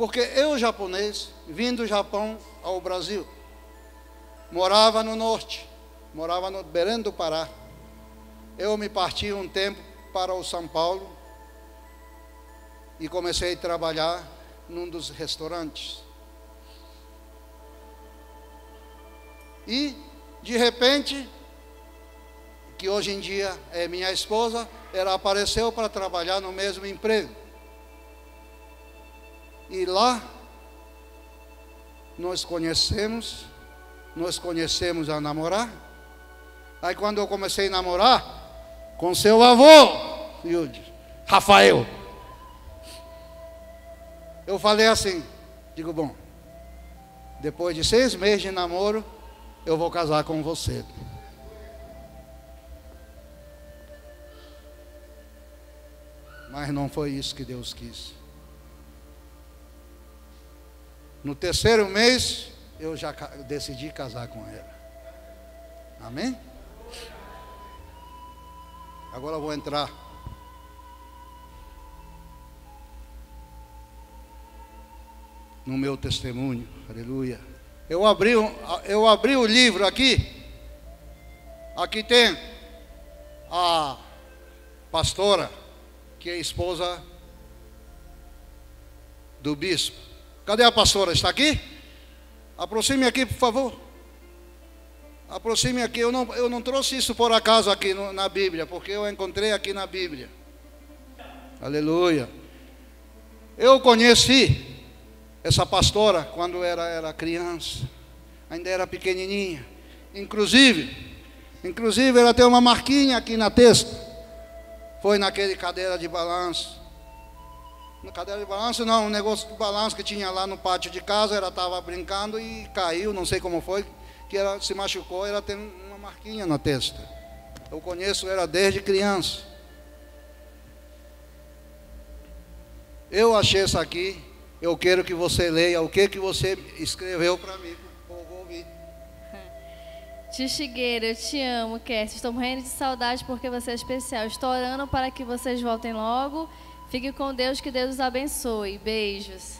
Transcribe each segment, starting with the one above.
Porque eu, japonês, vim do Japão ao Brasil, morava no norte, morava no Belém do Pará. Eu me parti um tempo para o São Paulo e comecei a trabalhar num dos restaurantes. E, de repente, que hoje em dia é minha esposa, ela apareceu para trabalhar no mesmo emprego. E lá nós conhecemos a namorar. Aí quando eu comecei a namorar com seu avô, Rafael, eu falei assim, digo, bom, depois de 6 meses de namoro, eu vou casar com você. Mas não foi isso que Deus quis. No 3º mês, eu já decidi casar com ela. Amém? Agora eu vou entrar no meu testemunho. Aleluia. Eu abri o livro aqui. Aqui tem a pastora, que é esposa do bispo. Cadê a pastora? Está aqui? Aproxime aqui, por favor. Aproxime aqui. Eu não trouxe isso por acaso aqui na Bíblia, porque eu encontrei aqui na Bíblia. Aleluia. Eu conheci essa pastora quando era criança. Ainda era pequenininha. Inclusive ela tem uma marquinha aqui na testa. Foi naquele cadeira de balanço. Na cadeira de balanço não, um negócio de balanço que tinha lá no pátio de casa. Ela estava brincando e caiu, não sei como foi, que ela se machucou. Ela tem uma marquinha na testa. Eu conheço ela desde criança. Eu achei isso aqui. Eu quero que você leia o que você escreveu para mim. Vou ouvir. Tio Shigueira, eu te amo, Kersia. Estou morrendo de saudade porque você é especial. Estou orando para que vocês voltem logo. Fique com Deus, que Deus os abençoe. Beijos.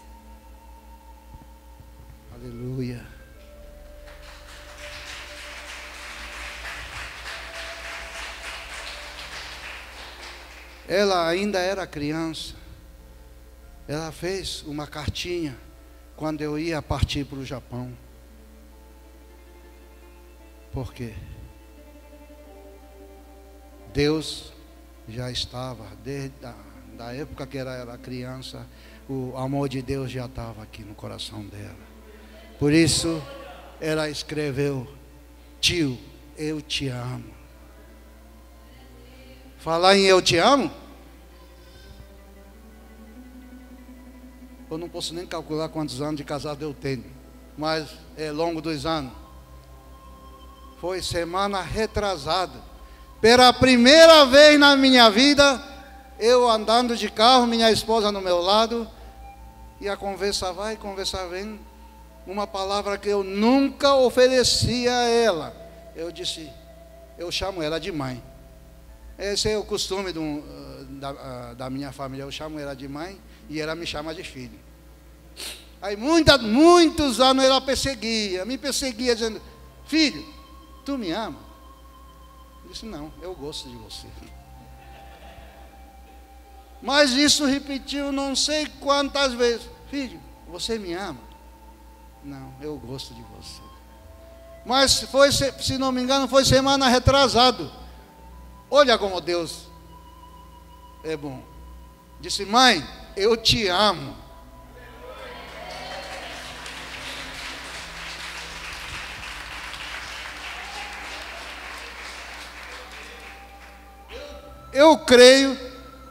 Aleluia. Ela ainda era criança. Ela fez uma cartinha quando eu ia partir para o Japão. Por quê? Deus já estava, desde da época que ela era criança, o amor de Deus já estava aqui no coração dela. Por isso, ela escreveu: tio, eu te amo. Falar em eu te amo, eu não posso nem calcular quantos anos de casado eu tenho, mas é longo dos anos. Foi semana retrasada, pela primeira vez na minha vida, eu andando de carro, minha esposa no meu lado, e a conversa vai, conversa vem, uma palavra que eu nunca ofereci a ela. Eu disse, eu chamo ela de mãe. Esse é o costume da minha família, eu chamo ela de mãe e ela me chama de filho. Aí muitos anos ela me perseguia dizendo, filho, tu me ama? Eu disse, não, eu gosto de você. Mas isso repetiu não sei quantas vezes. Filho, você me ama? Não, eu gosto de você. Mas foi, se não me engano, foi semana retrasada. Olha como Deus é bom. Disse, mãe, eu te amo. Eu creio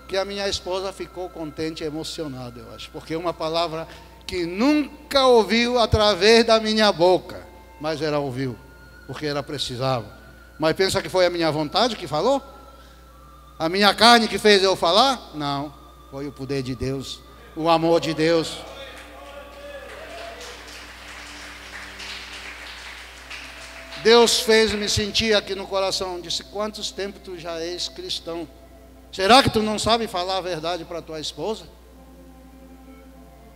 que a minha esposa ficou contente e emocionada, eu acho, porque é uma palavra que nunca ouviu através da minha boca, mas ela ouviu, porque ela precisava. Mas pensa que foi a minha vontade que falou? A minha carne que fez eu falar? Não, foi o poder de Deus, o amor de Deus. Deus fez me sentir aqui no coração. Disse, quantos tempos tu já és cristão? Será que tu não sabe falar a verdade para tua esposa?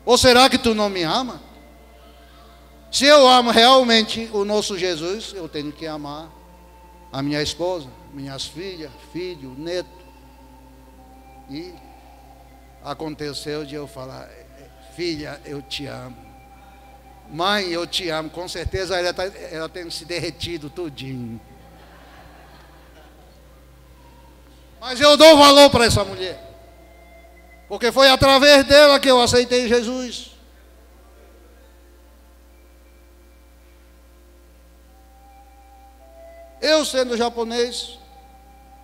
Ou será que tu não me ama? Se eu amo realmente o nosso Jesus, eu tenho que amar a minha esposa, minhas filhas, filho, neto. E aconteceu de eu falar: filha, eu te amo. Mãe, eu te amo. Com certeza ela tem se derretido tudinho. Mas eu dou valor para essa mulher, porque foi através dela que eu aceitei Jesus. Eu, sendo japonês,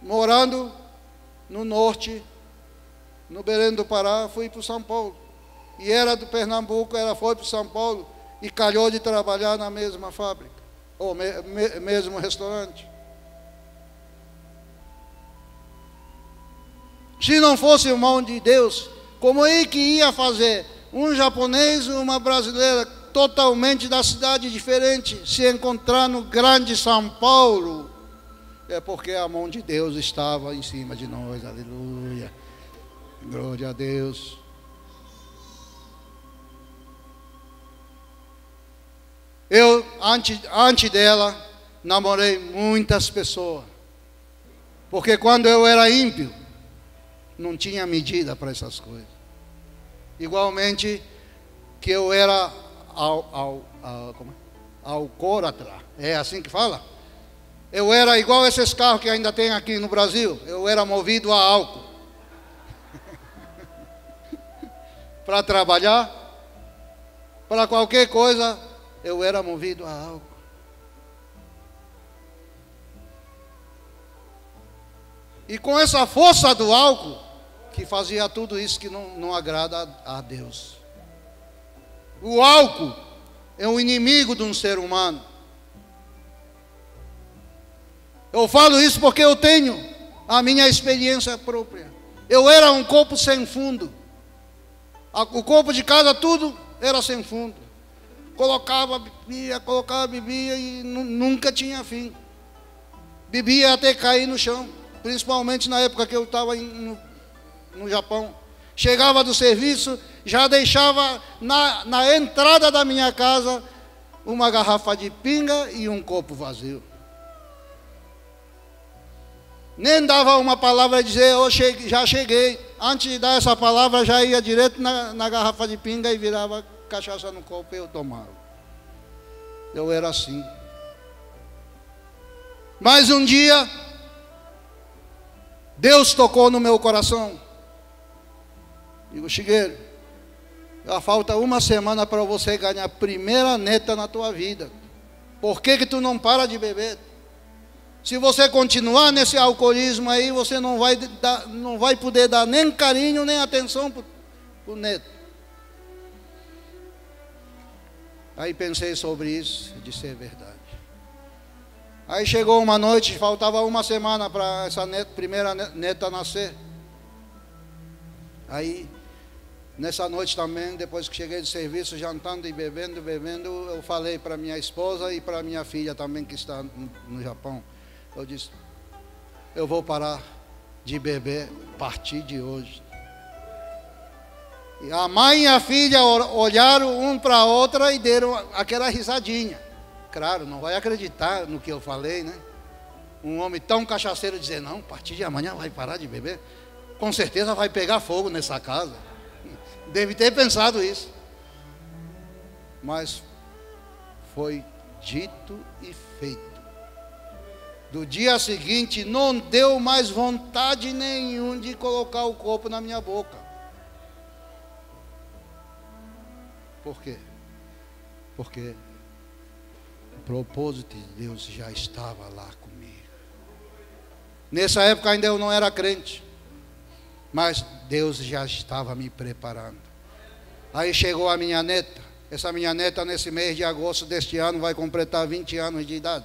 morando no norte, no Belém do Pará, fui para São Paulo. E era do Pernambuco, ela foi para São Paulo e calhou de trabalhar na mesma fábrica, ou mesmo restaurante. Se não fosse o mão de Deus, como é que ia fazer um japonês e uma brasileira totalmente da cidade diferente se encontrar no grande São Paulo? É porque a mão de Deus estava em cima de nós. Aleluia, glória a Deus. Eu, antes dela, namorei muitas pessoas, porque quando eu era ímpio, não tinha medida para essas coisas. Igualmente que eu era alcoólatra, é assim que fala? Eu era igual esses carros que ainda tem aqui no Brasil, eu era movido a álcool. Para trabalhar, para qualquer coisa, eu era movido a álcool. E com essa força do álcool, que fazia tudo isso que não agrada a Deus. O álcool é um inimigo de um ser humano. Eu falo isso porque eu tenho a minha experiência própria. Eu era um copo sem fundo. O copo de casa tudo era sem fundo. Colocava, bebia e nunca tinha fim. Bebia até cair no chão. Principalmente na época que eu estava no Japão. Chegava do serviço, já deixava na entrada da minha casa uma garrafa de pinga e um copo vazio. Nem dava uma palavra e dizer, já cheguei. Antes de dar essa palavra, já ia direto na garrafa de pinga e virava cachaça no copo e eu tomava. Eu era assim. Mas um dia, Deus tocou no meu coração. Digo: Chigueiro, já falta uma semana para você ganhar a primeira neta na tua vida. Por que tu não para de beber? Se você continuar nesse alcoolismo aí, você não vai poder dar nem carinho, nem atenção para o neto. Aí pensei sobre isso e disse: é verdade. Aí chegou uma noite, faltava uma semana para essa primeira neta nascer. Aí, nessa noite também, depois que cheguei do serviço, jantando e bebendo, eu falei para minha esposa e para minha filha também, que está no Japão. Eu disse: eu vou parar de beber a partir de hoje. E a mãe e a filha olharam um para a outra e deram aquela risadinha. Claro, não vai acreditar no que eu falei, né? Um homem tão cachaceiro dizer: não, a partir de amanhã vai parar de beber. Com certeza vai pegar fogo nessa casa. Deve ter pensado isso. Mas foi dito e feito. Do dia seguinte, não deu mais vontade nenhuma de colocar o copo na minha boca. Por quê? Porque o propósito de Deus já estava lá comigo. Nessa época ainda eu não era crente, mas Deus já estava me preparando. Aí chegou a minha neta. Essa minha neta, nesse mês de agosto deste ano, vai completar 20 anos de idade.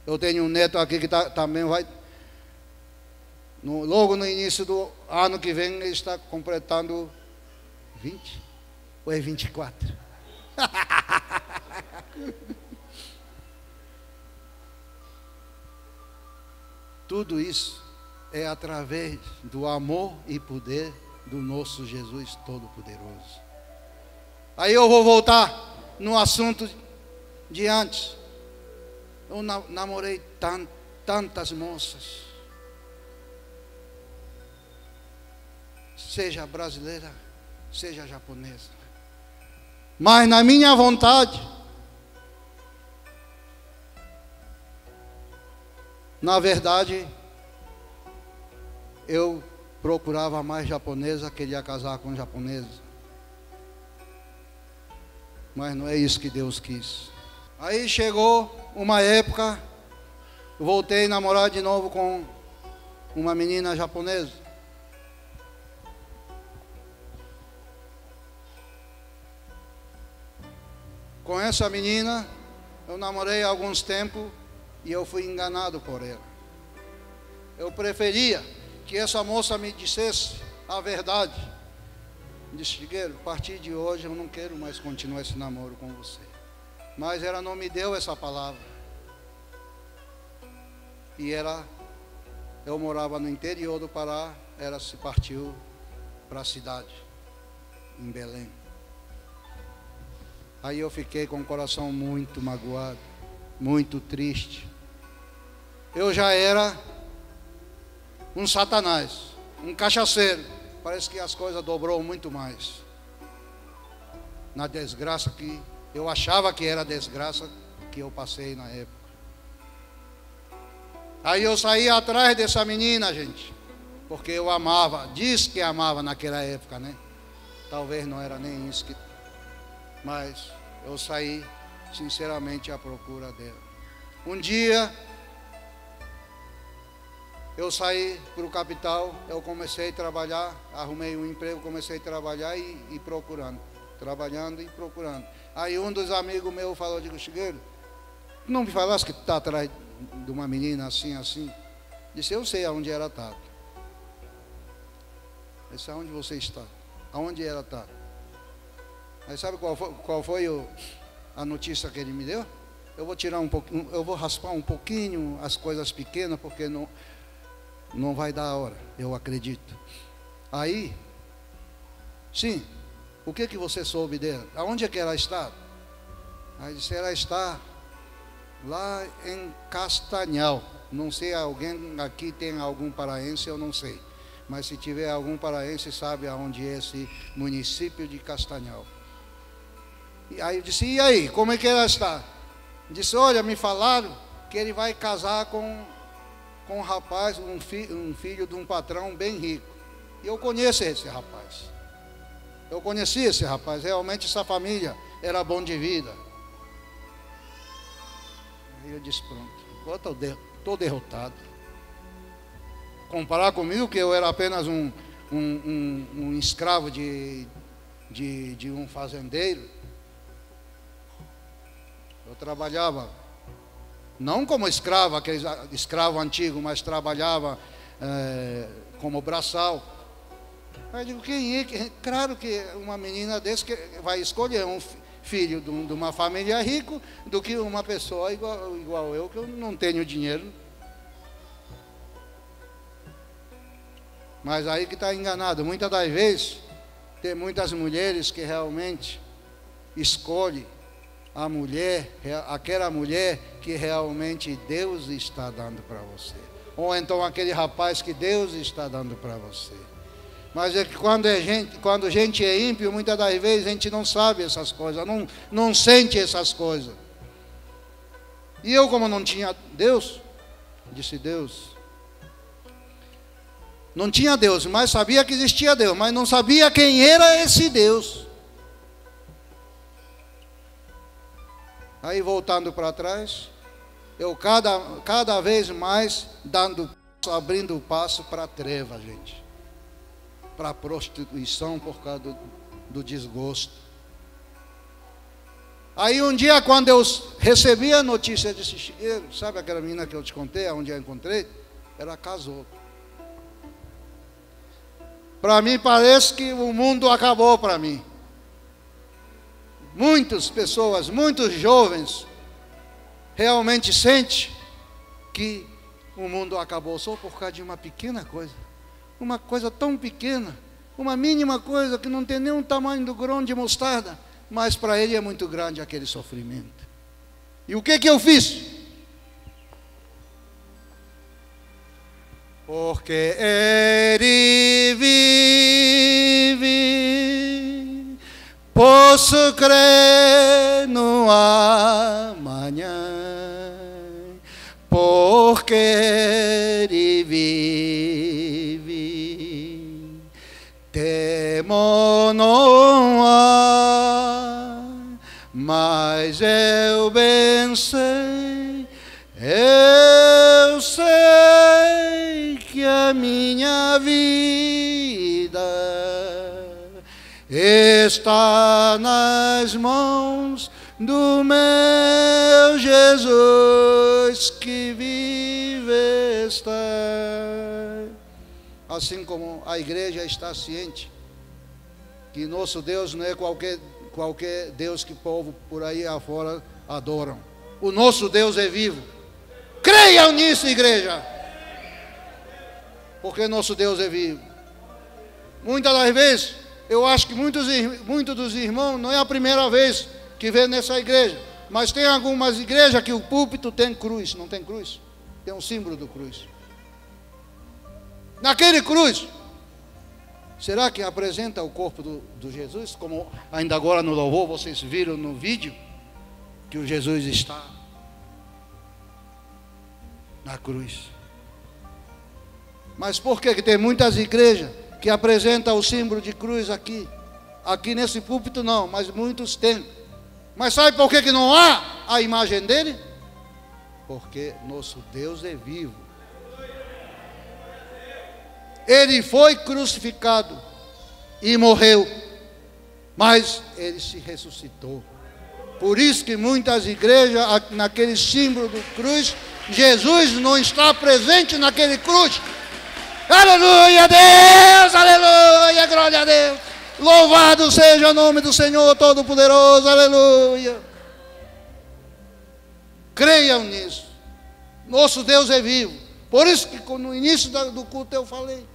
Eu tenho um neto aqui que também vai, logo no início do ano que vem, ele está completando 20 ou é 24? Tudo isso é através do amor e poder do nosso Jesus Todo-Poderoso. Aí eu vou voltar no assunto de antes. Eu namorei tantas moças, seja brasileira, seja japonesa, mas na minha vontade, na verdade, eu procurava mais japonesa, queria casar com japonesa, mas não é isso que Deus quis. Aí chegou uma época, voltei a namorar de novo com uma menina japonesa. Com essa menina, eu namorei há alguns tempos e eu fui enganado por ela. Eu preferia que essa moça me dissesse a verdade. Disse: Chigueiro, a partir de hoje eu não quero mais continuar esse namoro com você. Mas ela não me deu essa palavra. E eu morava no interior do Pará, ela se partiu para a cidade, em Belém. Aí eu fiquei com o coração muito magoado, muito triste. Eu já era um satanás, um cachaceiro. Parece que as coisas dobrou muito mais. Na desgraça que eu achava que era desgraça que eu passei na época. Aí eu saí atrás dessa menina, gente, porque eu amava, disse que amava naquela época, né? Talvez não era nem isso que... Mas eu saí sinceramente à procura dela. Um dia eu saí para o capital, eu comecei a trabalhar, arrumei um emprego, comecei a trabalhar e procurando, trabalhando e procurando. Aí um dos amigos meus falou: digo, Chigueiro, não me falasse que tu está atrás de uma menina assim, assim? Disse: eu sei aonde ela está. Disse: aonde você está? Aonde ela está? Aí sabe qual foi a notícia que ele me deu? Eu vou tirar um pouquinho, eu vou raspar um pouquinho as coisas pequenas, porque não vai dar a hora, eu acredito. Aí, sim, o que você soube dela? Aonde é que ela está? Aí disse: ela está lá em Castanhal. Não sei, alguém aqui tem algum paraense, eu não sei. Mas se tiver algum paraense, sabe aonde é esse município de Castanhal. E aí eu disse: e aí, como é que ela está? Disse: olha, me falaram que ele vai casar com um rapaz, um filho de um patrão bem rico. E eu conheço esse rapaz. Eu conheci esse rapaz, realmente essa família era bom de vida. Aí eu disse: pronto, agora estou derrotado. Comparar comigo, que eu era apenas um escravo de um fazendeiro. Eu trabalhava, não como escravo, aquele escravo antigo, mas trabalhava como braçal. Aí eu digo: quem é? Claro que uma menina desse que vai escolher um filho de uma família rica do que uma pessoa igual eu, que eu não tenho dinheiro. Mas aí que está enganado. Muitas das vezes tem muitas mulheres que realmente escolhem a mulher, aquela mulher que realmente Deus está dando para você, ou então aquele rapaz que Deus está dando para você. Mas é que quando a gente é ímpio, muitas das vezes a gente não sabe essas coisas, não sente essas coisas. E eu, como não tinha Deus, disse: Deus, não tinha Deus, mas sabia que existia Deus, mas não sabia quem era esse Deus. Aí, voltando para trás, eu cada vez mais abrindo o passo para a treva, gente, para a prostituição, por causa do desgosto. Aí um dia, quando eu recebi a notícia desse Chigueiro, sabe aquela menina que eu te contei, onde eu encontrei? Ela casou. Para mim parece que o mundo acabou para mim. Muitas pessoas, muitos jovens, realmente sentem que o mundo acabou só por causa de uma pequena coisa. Uma coisa tão pequena, uma mínima coisa que não tem nem o tamanho do grão de mostarda. mas para ele é muito grande aquele sofrimento. E o que eu fiz? Porque ele vive, posso crer no amanhã, porque ele vive, temor não há, mas eu bem sei, eu sei que a minha vida está nas mãos do meu Jesus que vive está. Assim como a igreja está ciente que nosso Deus não é qualquer Deus que o povo por aí afora adoram. O nosso Deus é vivo. Creiam nisso, igreja, porque nosso Deus é vivo. Muitas das vezes, eu acho que muitos dos irmãos, não é a primeira vez que vê nessa igreja, mas tem algumas igrejas que o púlpito tem cruz. Não tem cruz? Tem um símbolo do cruz. Naquele cruz, será que apresenta o corpo do Jesus? Como ainda agora no louvor, vocês viram no vídeo, que o Jesus está na cruz. Mas por que tem muitas igrejas que apresentam o símbolo de cruz aqui? Aqui nesse púlpito não, mas muitos têm. Mas sabe por que não há a imagem dele? Porque nosso Deus é vivo. Ele foi crucificado e morreu, mas ele se ressuscitou. Por isso que muitas igrejas, naquele símbolo do cruz, Jesus não está presente naquele cruz. Aleluia, Deus, aleluia, glória a Deus. Louvado seja o nome do Senhor Todo-Poderoso, aleluia. Creiam nisso. Nosso Deus é vivo. Por isso que no início do culto eu falei,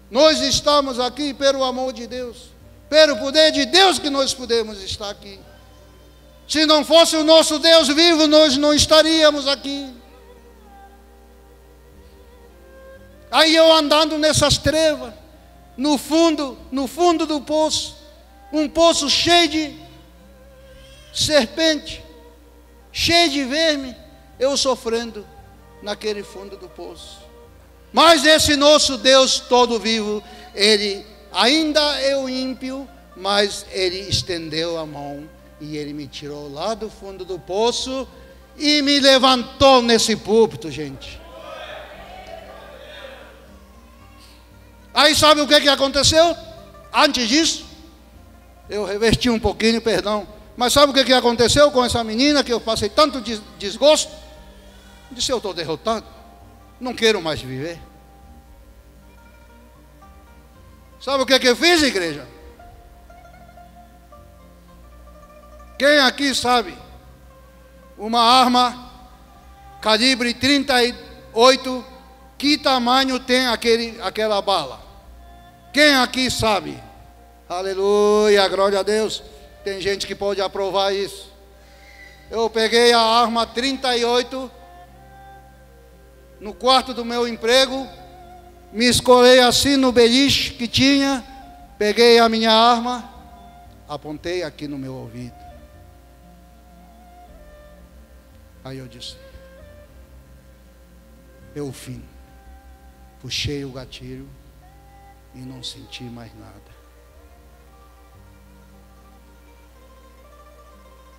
nós estamos aqui pelo amor de Deus, pelo poder de Deus que nós podemos estar aqui. Se não fosse o nosso Deus vivo, nós não estaríamos aqui. Aí eu andando nessas trevas, no fundo do poço, um poço cheio de serpente, cheio de verme, eu sofrendo naquele fundo do poço. Mas esse nosso Deus todo vivo, ele ainda é o ímpio, mas ele estendeu a mão e ele me tirou lá do fundo do poço e me levantou nesse púlpito, gente. Aí sabe o que aconteceu? Antes disso, eu reverti um pouquinho, perdão. Mas sabe o que aconteceu com essa menina que eu passei tanto desgosto? Disse, eu estou derrotado, não quero mais viver. Sabe o que eu fiz, igreja? Quem aqui sabe uma arma calibre 38, que tamanho tem aquela bala? Quem aqui sabe? Aleluia, glória a Deus. Tem gente que pode aprovar isso. Eu peguei a arma 38 no quarto do meu emprego, me escolei assim no beliche que tinha, peguei a minha arma, apontei aqui no meu ouvido. Aí eu disse, é o fim. Puxei o gatilho e não senti mais nada.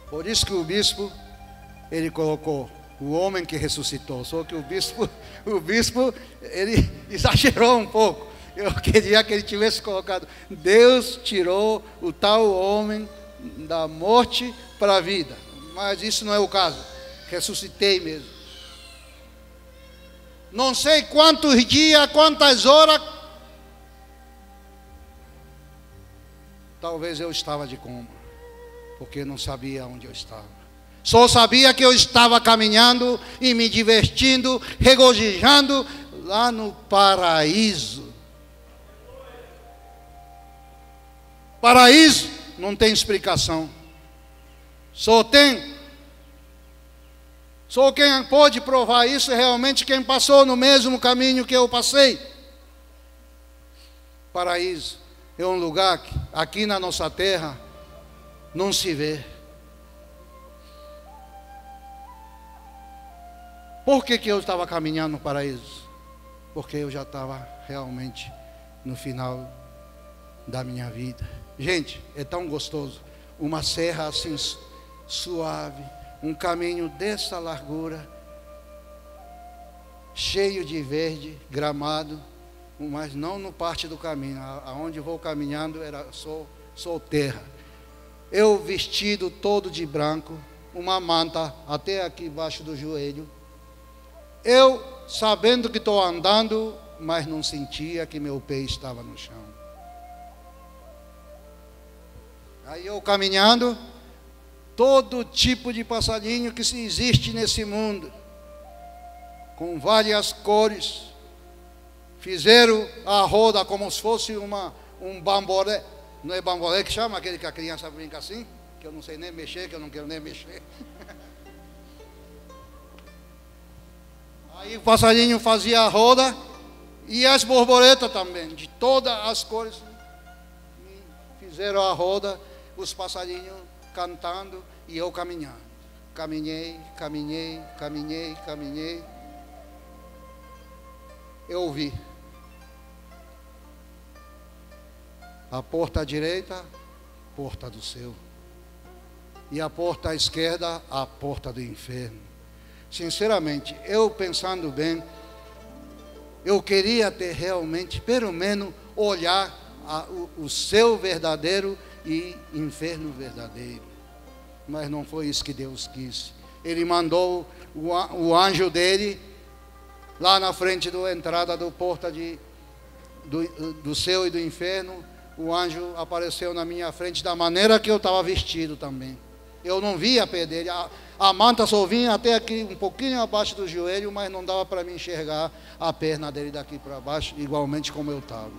Por isso que o bispo, ele colocou o homem que ressuscitou. Só que o bispo, ele exagerou um pouco. Eu queria que ele tivesse colocado, Deus tirou o tal homem da morte para a vida. Mas isso não é o caso. Ressuscitei mesmo. Não sei quantos dias, quantas horas. Talvez eu estava de coma, porque não sabia onde eu estava. Só sabia que eu estava caminhando e me divertindo, regozijando lá no paraíso. Paraíso não tem explicação. Só quem pode provar isso é realmente quem passou no mesmo caminho que eu passei. Paraíso é um lugar que aqui na nossa terra não se vê. Por que eu estava caminhando no paraíso? Porque eu já estava realmente no final da minha vida. Gente, é tão gostoso. Uma serra assim suave, um caminho dessa largura, cheio de verde, gramado, mas não no parte do caminho. Aonde vou caminhando era só terra. Eu vestido todo de branco, uma manta até aqui embaixo do joelho. Eu sabendo que estou andando, mas não sentia que meu pé estava no chão. Aí eu caminhando, todo tipo de passarinho que existe nesse mundo, com várias cores, fizeram a roda como se fosse um bambolé. Não é bambolé que chama aquele que a criança brinca assim? Que eu não sei nem mexer, que eu não quero nem mexer. Aí o passarinho fazia a roda e as borboletas também, de todas as cores, fizeram a roda, os passarinhos cantando e eu caminhando. Caminhei. Eu vi a porta à direita, porta do céu, e a porta à esquerda, a porta do inferno. Sinceramente, eu pensando bem, eu queria ter realmente, pelo menos, olhar o céu verdadeiro e inferno verdadeiro. Mas não foi isso que Deus quis. Ele mandou o anjo dele lá na frente da entrada da porta do céu e do inferno. O anjo apareceu na minha frente da maneira que eu estava vestido também. Eu não via a pé dele. A manta só vinha até aqui, um pouquinho abaixo do joelho, mas não dava para mim enxergar a perna dele daqui para baixo, igualmente como eu estava.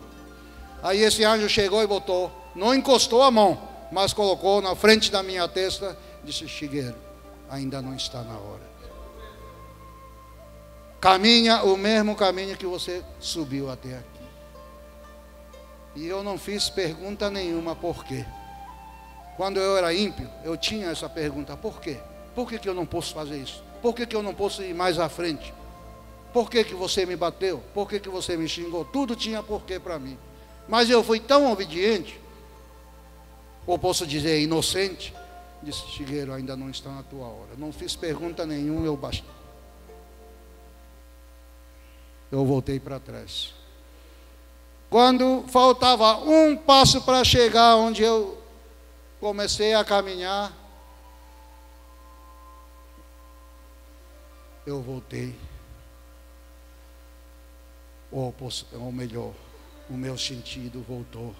Aí esse anjo chegou e botou, não encostou a mão, mas colocou na frente da minha testa, disse: Chigueiro, ainda não está na hora. Caminha o mesmo caminho que você subiu até aqui. E eu não fiz pergunta nenhuma, por quê? Quando eu era ímpio, eu tinha essa pergunta: por quê? Por que eu não posso fazer isso? Por que eu não posso ir mais à frente? Por que você me bateu? Por que você me xingou? Tudo tinha porquê para mim. Mas eu fui tão obediente, ou posso dizer inocente, disse: Chigueiro, ainda não está na tua hora. Não fiz pergunta nenhuma, eu voltei para trás. Quando faltava um passo para chegar onde eu comecei a caminhar, eu voltei. Ou melhor, o meu sentido voltou.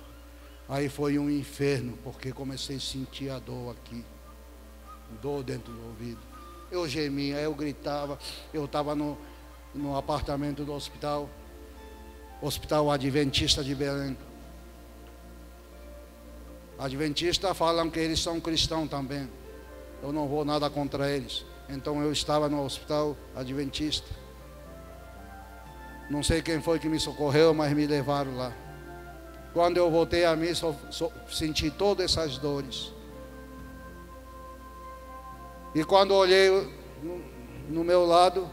Aí foi um inferno, porque comecei a sentir a dor aqui, dor dentro do ouvido. Eu gemia, eu gritava. Eu estava no apartamento do Hospital Adventista de Belém. Adventistas falam que eles são cristãos também. Eu não vou nada contra eles. Então eu estava no Hospital Adventista. Não sei quem foi que me socorreu, mas me levaram lá. Quando eu voltei a mim, senti todas essas dores. E quando olhei no meu lado,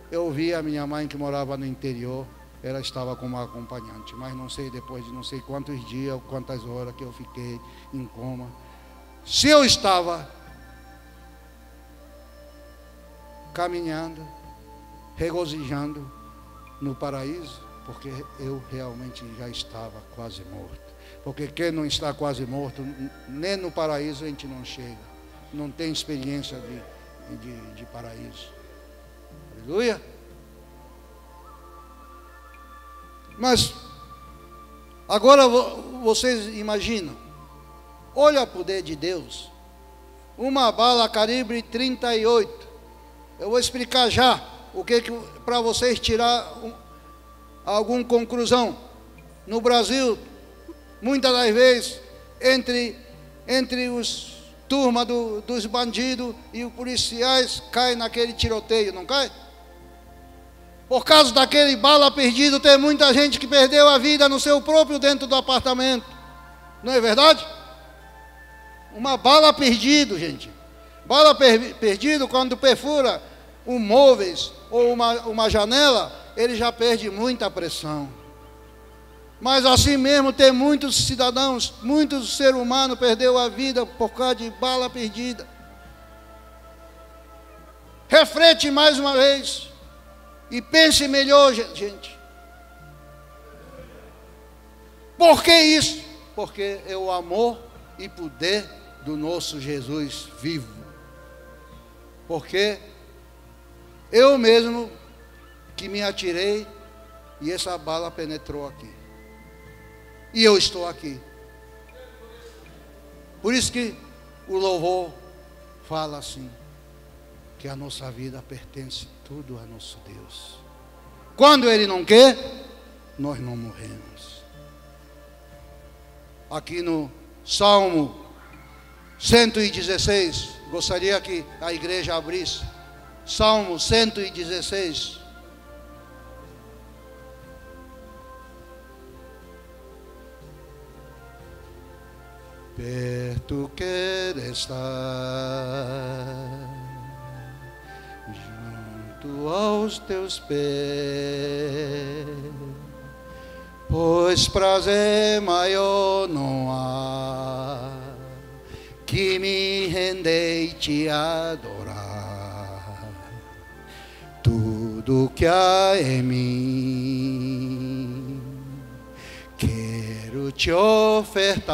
eu vi a minha mãe que morava no interior. Ela estava com uma acompanhante, mas não sei, depois de não sei quantos dias, quantas horas que eu fiquei em coma. Se eu estava caminhando, regozijando no paraíso, porque eu realmente já estava quase morto. Porque quem não está quase morto, nem no paraíso a gente não chega. Não tem experiência de paraíso. Aleluia. Mas agora vocês imaginam, olha o poder de Deus. Uma bala calibre 38. Eu vou explicar já o que para vocês tirar alguma conclusão. No Brasil, muitas das vezes, entre os turma dos bandidos e os policiais caem naquele tiroteio, não cai? Por causa daquele bala perdido, tem muita gente que perdeu a vida no seu próprio dentro do apartamento. Não é verdade? Uma bala perdida, gente. Bala perdido, quando perfura um móveis ou uma janela, ele já perde muita pressão. Mas assim mesmo tem muitos cidadãos, muitos seres humanos perdeu a vida por causa de bala perdida. Reflete mais uma vez e pense melhor, gente. Por que isso? Porque é o amor e poder do nosso Jesus vivo. Porque eu mesmo que me atirei e essa bala penetrou aqui. E eu estou aqui. Por isso que o louvor fala assim, que a nossa vida pertence tudo a nosso Deus. Quando Ele não quer, nós não morremos. Aqui no Salmo 116, gostaria que a igreja abrisse. Salmo 116. Perto quero estar, junto aos teus pés, pois prazer maior não há que me render e te adorar. Tudo que há em mim quero te ofertar,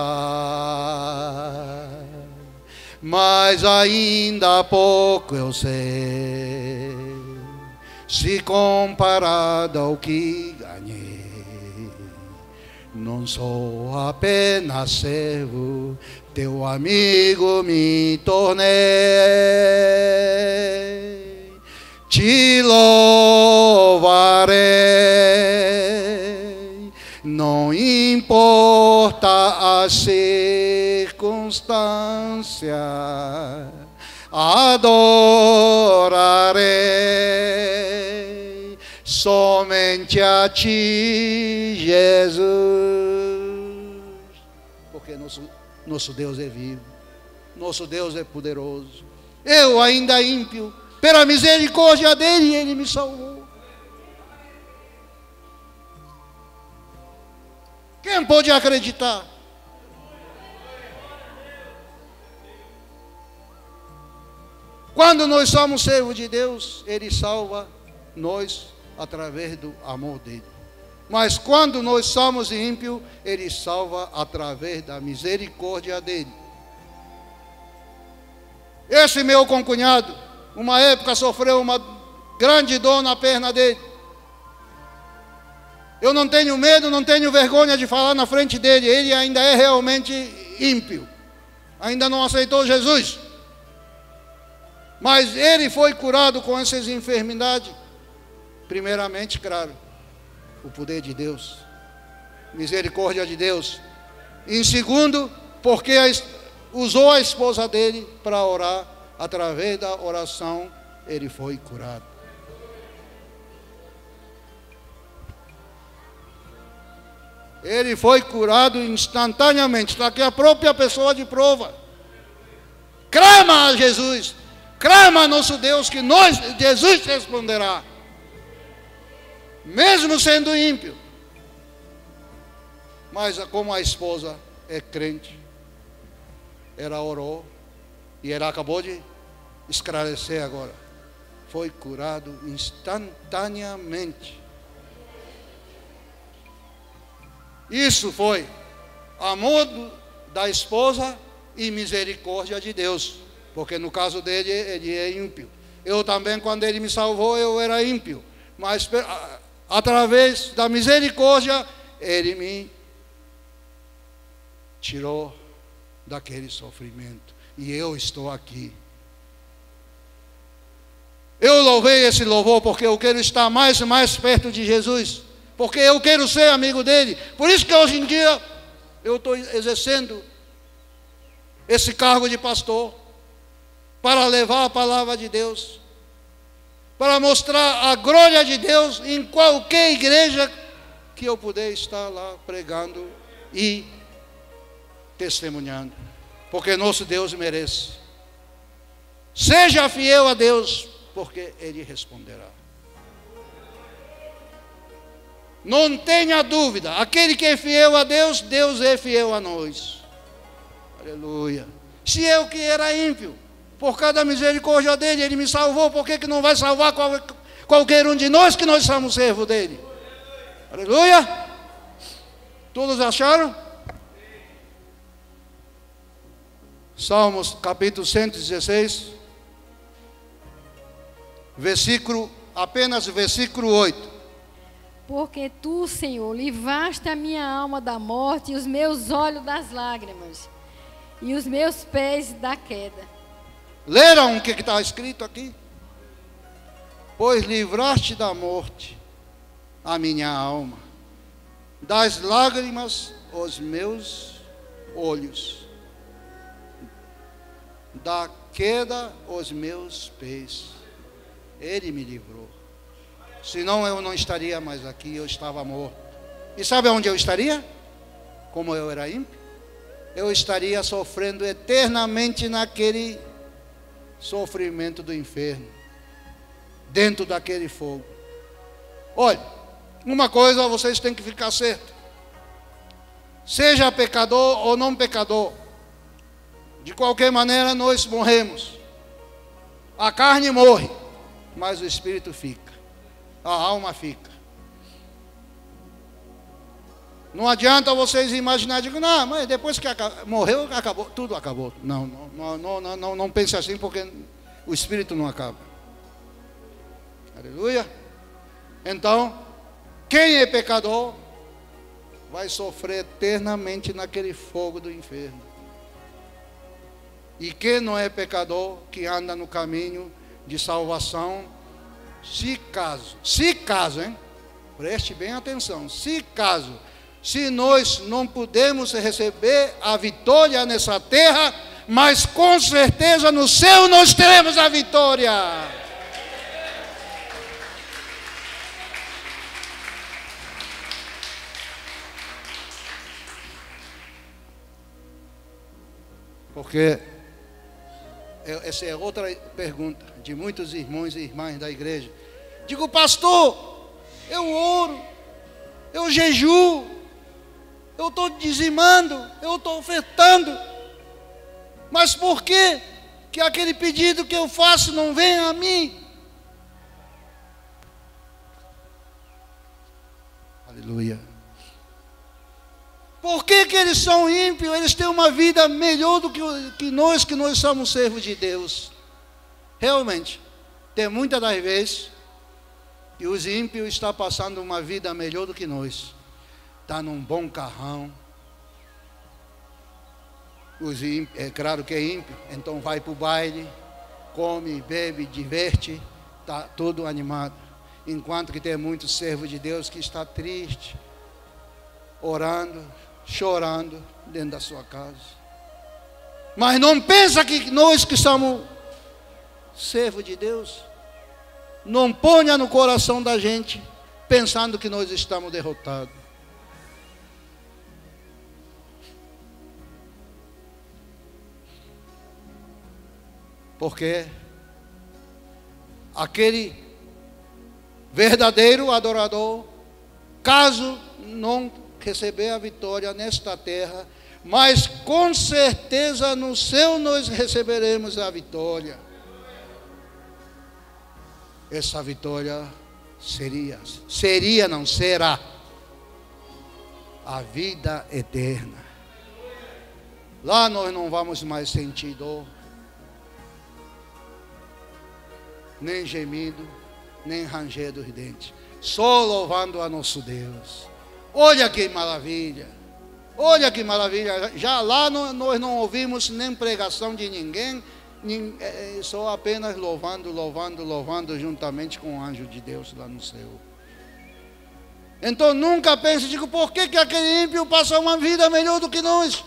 mas ainda há pouco eu sei, se comparado ao que ganhei. Não sou apenas servo, teu amigo me tornei. Te louvarei, não importa a circunstância, adorarei somente a ti, Jesus, porque nosso Deus é vivo, nosso Deus é poderoso. Eu ainda ímpio, pela misericórdia dele, ele me salvou. Quem pode acreditar? Quando nós somos servos de Deus, Ele salva nós através do amor dele. Mas quando nós somos ímpios, Ele salva através da misericórdia dele. Esse meu concunhado, uma época sofreu uma grande dor na perna dele. Eu não tenho medo, não tenho vergonha de falar na frente dele. Ele ainda é realmente ímpio, ainda não aceitou Jesus. Mas ele foi curado com essas enfermidades. Primeiramente, claro, o poder de Deus, misericórdia de Deus. Em segundo, porque usou a esposa dele para orar. Através da oração, ele foi curado. Ele foi curado instantaneamente. Está aqui a própria pessoa de prova. Clama a Jesus, clama a nosso Deus, que Jesus responderá, mesmo sendo ímpio. Mas como a esposa é crente, ela orou e ela acabou de esclarecer agora. Foi curado instantaneamente. Isso foi amor da esposa e misericórdia de Deus. Porque no caso dele, ele é ímpio. Eu também, quando ele me salvou, eu era ímpio. Mas através da misericórdia, ele me tirou daquele sofrimento. E eu estou aqui. Eu louvei esse louvor porque eu quero estar mais e mais perto de Jesus. Porque eu quero ser amigo dele. Por isso que hoje em dia eu estou exercendo esse cargo de pastor, para levar a palavra de Deus, para mostrar a glória de Deus em qualquer igreja que eu puder estar lá pregando e testemunhando, porque nosso Deus merece. Seja fiel a Deus, porque Ele responderá. Não tenha dúvida, aquele que é fiel a Deus, Deus é fiel a nós. Aleluia. Se eu que era ímpio, por causa da misericórdia dele, Ele me salvou, por que não vai salvar qualquer um de nós que nós somos servos dele? Aleluia. Todos acharam? Salmos capítulo 116, apenas versículo 8. Porque tu, Senhor, livraste a minha alma da morte e os meus olhos das lágrimas e os meus pés da queda. Leram o que está escrito aqui? Pois livraste da morte a minha alma, das lágrimas os meus olhos, da queda os meus pés. Ele me livrou. Senão eu não estaria mais aqui, eu estava morto. E sabe onde eu estaria? Como eu era ímpio, eu estaria sofrendo eternamente naquele sofrimento do inferno, dentro daquele fogo. Olha, uma coisa vocês têm que ficar certo: seja pecador ou não pecador, de qualquer maneira nós morremos. A carne morre, mas o espírito fica, a alma fica. Não adianta vocês imaginarem, não, mas depois que morreu, acabou, tudo acabou. Não pense assim, porque o espírito não acaba. Aleluia. Então, quem é pecador vai sofrer eternamente naquele fogo do inferno. E quem não é pecador, que anda no caminho de salvação, se caso, hein? Preste bem atenção, se nós não podemos receber a vitória nessa terra, mas com certeza no céu nós teremos a vitória. Porque essa é outra pergunta de muitos irmãos e irmãs da igreja. Digo, pastor, eu oro, eu jejuo, eu estou dizimando, eu estou ofertando, mas por que aquele pedido que eu faço não vem a mim? Aleluia. Por que eles são ímpios? Eles têm uma vida melhor do que nós somos servos de Deus. Realmente, tem muitas das vezes que os ímpios estão passando uma vida melhor do que nós. Está num bom carrão. É claro que é ímpio, então vai para o baile, come, bebe, diverte, está todo animado. Enquanto que tem muitos servos de Deus que está triste, orando, chorando dentro da sua casa. Mas não pensa que nós que somos servos de Deus, não ponha no coração da gente pensando que nós estamos derrotados. Porque aquele verdadeiro adorador, caso não receber a vitória nesta terra, mas com certeza no céu nós receberemos a vitória. Essa vitória será a vida eterna. Lá nós não vamos mais sentir dor, nem gemido, nem ranger dos dentes, só louvando a nosso Deus. Olha que maravilha, olha que maravilha. Já lá nós não ouvimos nem pregação de ninguém, só apenas louvando juntamente com o anjo de Deus lá no céu. Então nunca pense, digo, por que aquele ímpio passa uma vida melhor do que nós?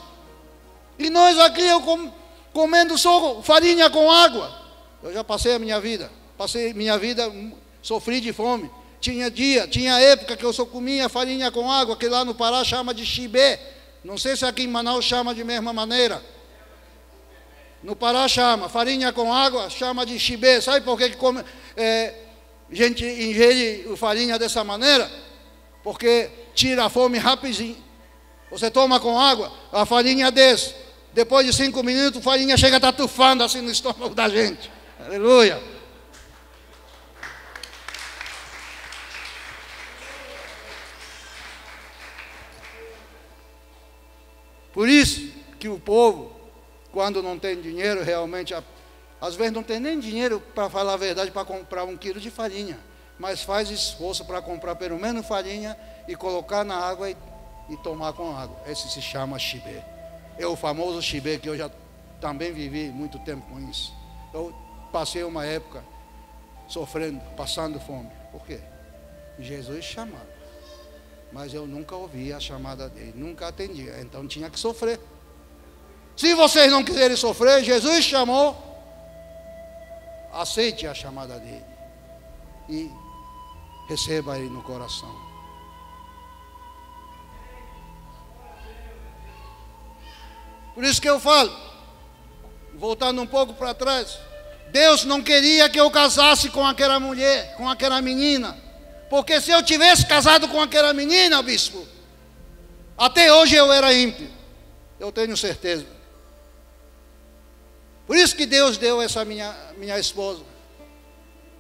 E nós aqui, comendo só farinha com água. Eu já passei minha vida, sofri de fome. Tinha época que eu só comia farinha com água, que lá no Pará chama de chibé. Não sei se aqui em Manaus chama de mesma maneira. No Pará chama, farinha com água, chama de chibé. Sabe por que gente ingere farinha dessa maneira? Porque tira a fome rapidinho. Você toma com água, a farinha desce. Depois de 5 minutos, a farinha chega a estar tufando assim no estômago da gente. Aleluia. Por isso que o povo, quando não tem dinheiro, realmente, às vezes não tem nem dinheiro, para falar a verdade, para comprar 1 quilo de farinha, mas faz esforço para comprar pelo menos farinha e colocar na água e tomar com água. Esse se chama chibé. É o famoso chibé, que eu já também vivi muito tempo com isso. Eu passei uma época sofrendo, passando fome. Por quê? Jesus chamava. Mas eu nunca ouvia a chamada dele, nunca atendia, então tinha que sofrer. Se vocês não quiserem sofrer, Jesus chamou, aceite a chamada dele e receba ele no coração. Por isso que eu falo, voltando um pouco para trás, Deus não queria que eu casasse com aquela mulher, com aquela menina. Porque se eu tivesse casado com aquela menina, bispo, até hoje eu era ímpio. Eu tenho certeza. Por isso que Deus deu essa minha esposa.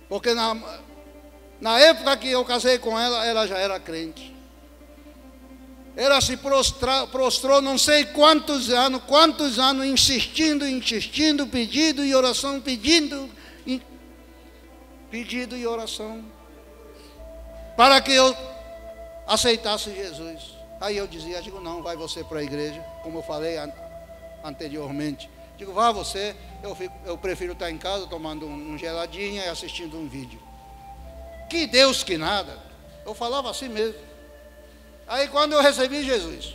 Porque na época que eu casei com ela, ela já era crente. Ela se prostrou não sei quantos anos, insistindo, pedido e oração, pedido e oração, para que eu aceitasse Jesus. Aí eu digo, não, vai você para a igreja, como eu falei anteriormente. Digo, vá você, eu prefiro estar em casa tomando um geladinho e assistindo um vídeo. Que Deus que nada. Eu falava assim mesmo. Aí quando eu recebi Jesus,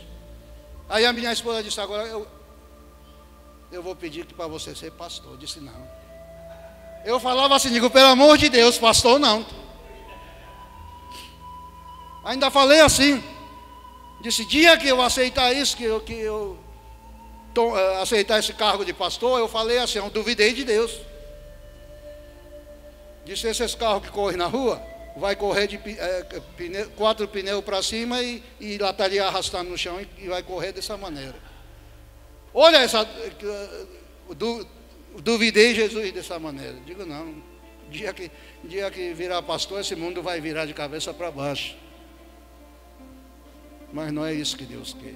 aí a minha esposa disse, agora eu vou pedir para você ser pastor. Eu disse, não. Eu falava assim, digo, pelo amor de Deus, pastor não. Ainda falei assim, disse, dia que eu aceitar isso, que eu aceitar esse cargo de pastor, eu falei assim, eu duvidei de Deus. Disse, esses carros que correm na rua, vai correr de 4 pneus para cima e lataria arrastando no chão e vai correr dessa maneira. Olha duvidei Jesus dessa maneira. Digo, não, dia que virar pastor, esse mundo vai virar de cabeça para baixo. Mas não é isso que Deus quer.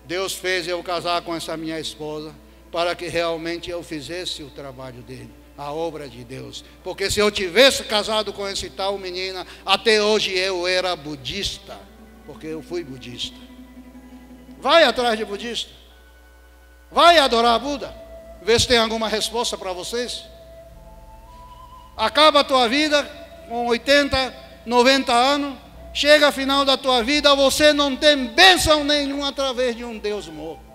Deus fez eu casar com essa minha esposa para que realmente eu fizesse o trabalho dele, a obra de Deus. Porque se eu tivesse casado com esse tal menina, até hoje eu era budista, porque eu fui budista. Vai atrás de budista, vai adorar Buda, vê se tem alguma resposta para vocês. Acaba a tua vida com 80, 90 anos, chega ao final da tua vida, você não tem bênção nenhuma através de um Deus morto.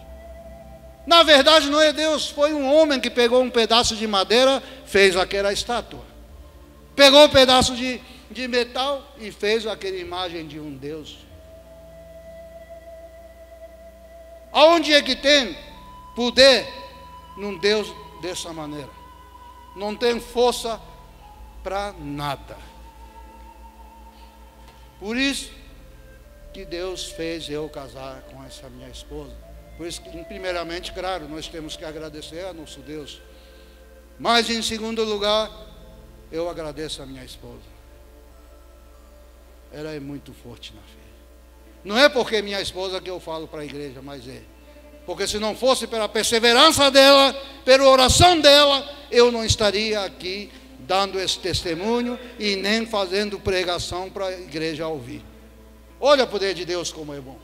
Na verdade não é Deus, foi um homem que pegou um pedaço de madeira, fez aquela estátua. Pegou um pedaço de metal e fez aquela imagem de um Deus. Aonde é que tem poder num Deus dessa maneira? Não tem força para nada. Por isso que Deus fez eu casar com essa minha esposa. Por isso que, primeiramente, claro, nós temos que agradecer a nosso Deus. Mas, em segundo lugar, eu agradeço a minha esposa. Ela é muito forte na fé. Não é porque minha esposa que eu falo para a igreja, mas é. Porque se não fosse pela perseverança dela, pela oração dela, eu não estaria aqui dando esse testemunho e nem fazendo pregação para a igreja ouvir. Olha o poder de Deus como é bom,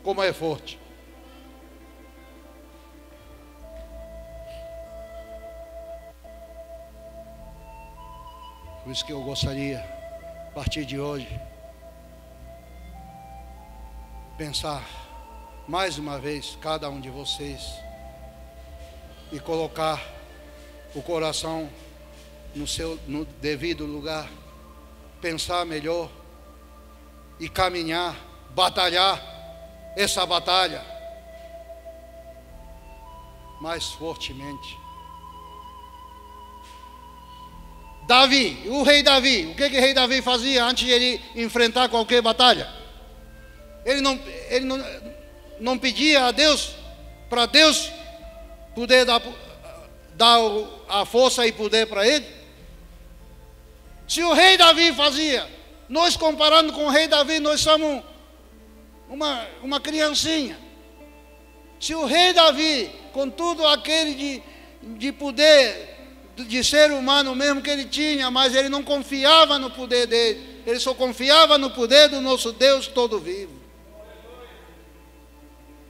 como é forte. Por isso que eu gostaria, a partir de hoje, pensar mais uma vez, cada um de vocês, e colocar o coração no devido lugar, pensar melhor e caminhar, batalhar essa batalha mais fortemente. Davi, o rei Davi, o que o rei Davi fazia antes de ele enfrentar qualquer batalha? Ele não pedia a Deus, para Deus poder dar a força e poder para ele? Se o rei Davi fazia, nós comparando com o rei Davi, nós somos uma criancinha. Se o rei Davi, com tudo aquele de poder, de ser humano mesmo que ele tinha, mas ele não confiava no poder dele, ele só confiava no poder do nosso Deus todo vivo.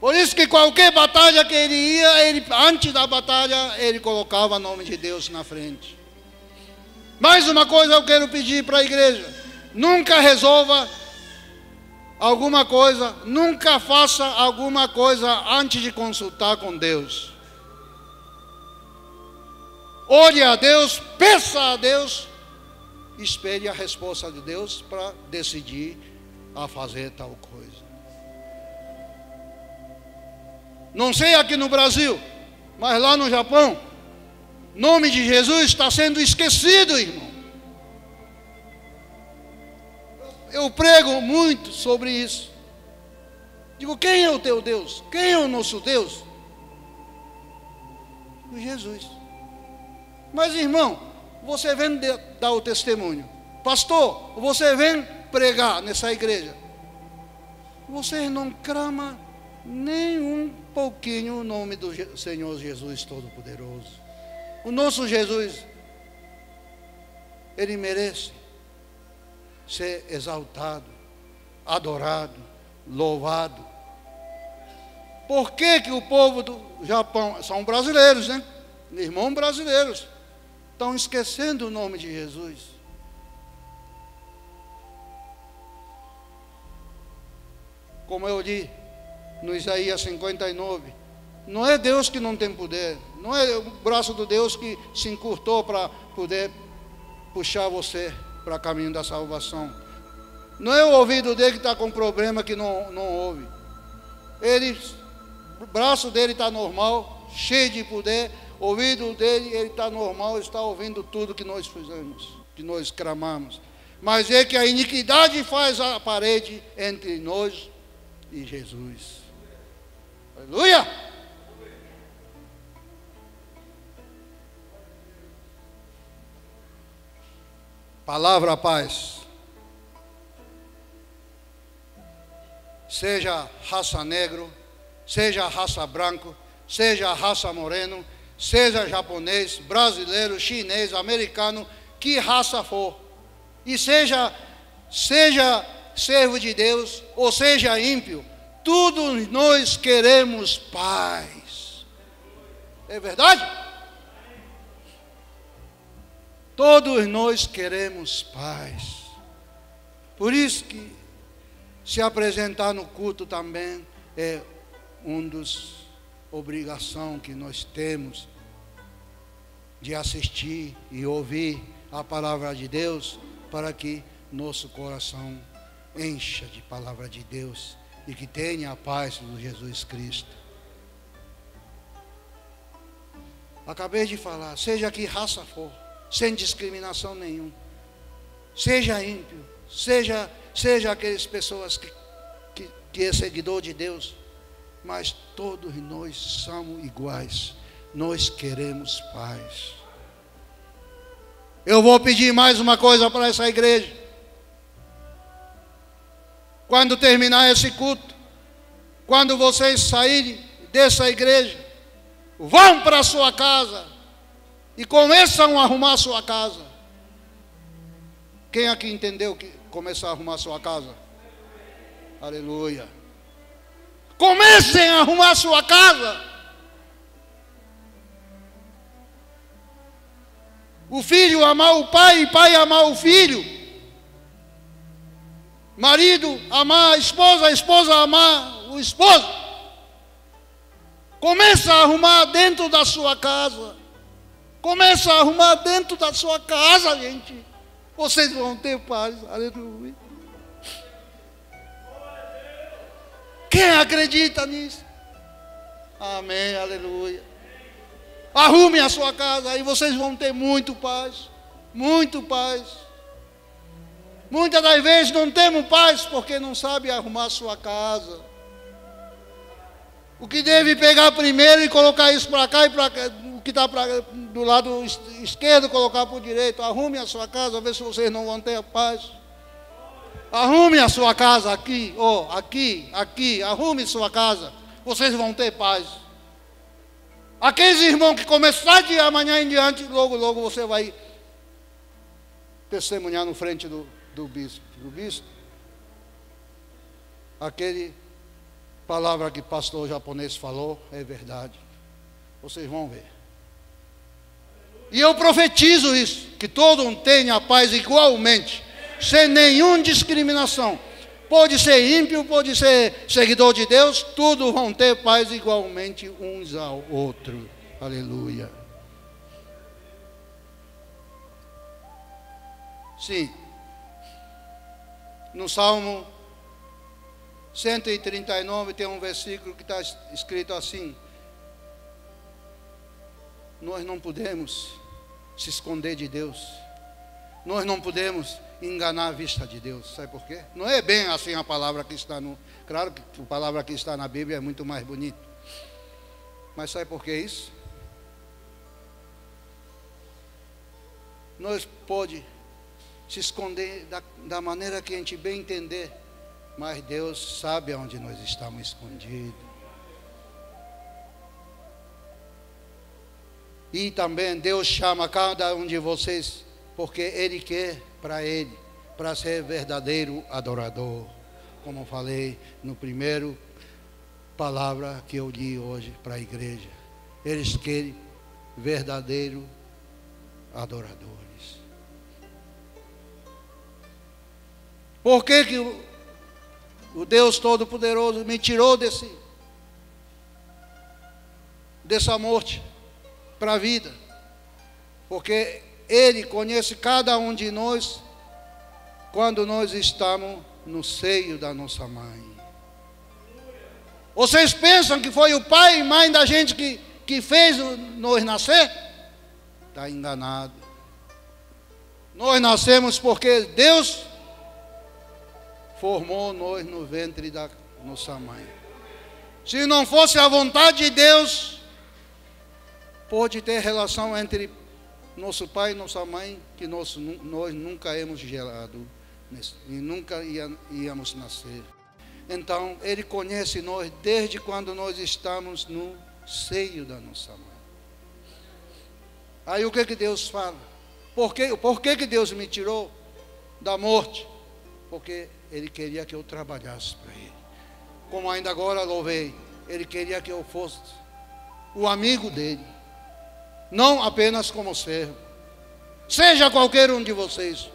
Por isso que qualquer batalha que ele ia, antes da batalha, ele colocava o nome de Deus na frente. Mais uma coisa eu quero pedir para a igreja: nunca resolva alguma coisa, nunca faça alguma coisa antes de consultar com Deus. Ore a Deus, peça a Deus, espere a resposta de Deus para decidir a fazer tal coisa. Não sei aqui no Brasil, mas lá no Japão, o nome de Jesus está sendo esquecido, irmão. Eu prego muito sobre isso. Digo, quem é o teu Deus? Quem é o nosso Deus? O Jesus. Mas, irmão, você vem dar o testemunho. Pastor, você vem pregar nessa igreja. Você não clama nem um pouquinho o nome do Senhor Jesus Todo-Poderoso. O nosso Jesus, Ele merece ser exaltado, adorado, louvado. Por que que o povo do Japão, são brasileiros, né? Irmãos brasileiros, estão esquecendo o nome de Jesus? Como eu li no Isaías 59, não é Deus que não tem poder, não é o braço de Deus que se encurtou para poder puxar você para o caminho da salvação. Não é o ouvido dele que está com problema que não ouve. O braço dele está normal, cheio de poder. O ouvido dele, ele está normal, está ouvindo tudo que nós fizemos, que nós clamamos. Mas é que a iniquidade faz a parede entre nós e Jesus. Aleluia! Palavra paz. Seja raça negro, seja raça branco, seja raça moreno, seja japonês, brasileiro, chinês, americano, que raça for, e seja servo de Deus, ou seja ímpio, todos nós queremos paz. É verdade? Todos nós queremos paz. Por isso que se apresentar no culto também é uma das obrigações que nós temos de assistir e ouvir a palavra de Deus, para que nosso coração encha de palavra de Deus e que tenha a paz do Jesus Cristo. Acabei de falar, seja que raça for, sem discriminação nenhuma, seja ímpio, seja aquelas pessoas que é seguidor de Deus, mas todos nós somos iguais. Nós queremos paz. Eu vou pedir mais uma coisa para essa igreja. Quando terminar esse culto, quando vocês saírem dessa igreja, vão para a sua casa e começam a arrumar a sua casa. Quem aqui entendeu que começar a arrumar a sua casa? Aleluia. Comecem a arrumar a sua casa. O filho amar o pai, o pai amar o filho. Marido amar a esposa amar o esposo. Começa a arrumar dentro da sua casa. Começa a arrumar dentro da sua casa, gente. Vocês vão ter paz. Aleluia. Quem acredita nisso? Amém, aleluia. Arrume a sua casa e vocês vão ter muito paz. Muito paz. Muitas das vezes não temos paz porque não sabe arrumar a sua casa. O que deve pegar primeiro e colocar isso para cá e para cá, o que está do lado esquerdo colocar para o direito. Arrume a sua casa, ver se vocês não vão ter paz. Arrume a sua casa aqui, aqui, arrume sua casa. Vocês vão ter paz. Aqueles irmãos que começar de amanhã em diante, logo você vai testemunhar no frente do bispo. Do bispo, aquele palavra que o pastor japonês falou é verdade. Vocês vão ver. E eu profetizo isso, que todo mundo tenha paz igualmente, sem nenhuma discriminação. Pode ser ímpio, pode ser seguidor de Deus, todos vão ter paz igualmente uns ao outro. Aleluia. Sim. No Salmo 139 tem um versículo que está escrito assim: nós não podemos se esconder de Deus. Nós não podemos enganar a vista de Deus. Sabe por quê? Não é bem assim a palavra que está no... Claro que a palavra que está na Bíblia é muito mais bonita. Mas sabe por que isso? Nós pode se esconder da maneira que a gente bem entender, mas Deus sabe onde nós estamos escondidos. E também Deus chama cada um de vocês, porque Ele quer para ser verdadeiro adorador. Como eu falei no primeiro palavra que eu li hoje para a igreja. Eles querem verdadeiro adoradores. Por que o Deus Todo-Poderoso me tirou dessa morte para a vida? Porque Ele conhece cada um de nós quando nós estamos no seio da nossa mãe. Vocês pensam que foi o pai e mãe da gente que fez nós nascer? Está enganado. Nós nascemos porque Deus formou nós no ventre da nossa mãe. Se não fosse a vontade de Deus, pode ter relação entre nosso pai e nossa mãe, que nós nunca hemos gerado e nunca íamos nascer. Então, Ele conhece nós desde quando nós estamos no seio da nossa mãe. Aí o que Deus fala? Por que Deus me tirou da morte? Porque Ele queria que eu trabalhasse para Ele. Como ainda agora louvei, Ele queria que eu fosse o amigo dEle, não apenas como servo. Seja qualquer um de vocês,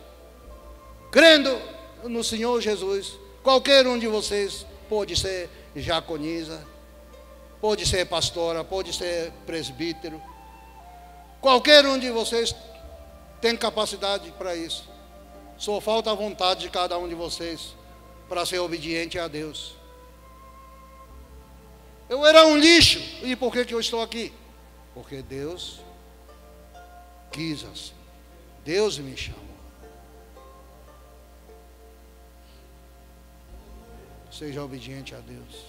crendo no Senhor Jesus, qualquer um de vocês pode ser diaconisa, pode ser pastora, pode ser presbítero. Qualquer um de vocês tem capacidade para isso. Só falta a vontade de cada um de vocês para ser obediente a Deus. Eu era um lixo. E por que eu estou aqui? Porque Deus quis assim. Deus me chamou. Seja obediente a Deus.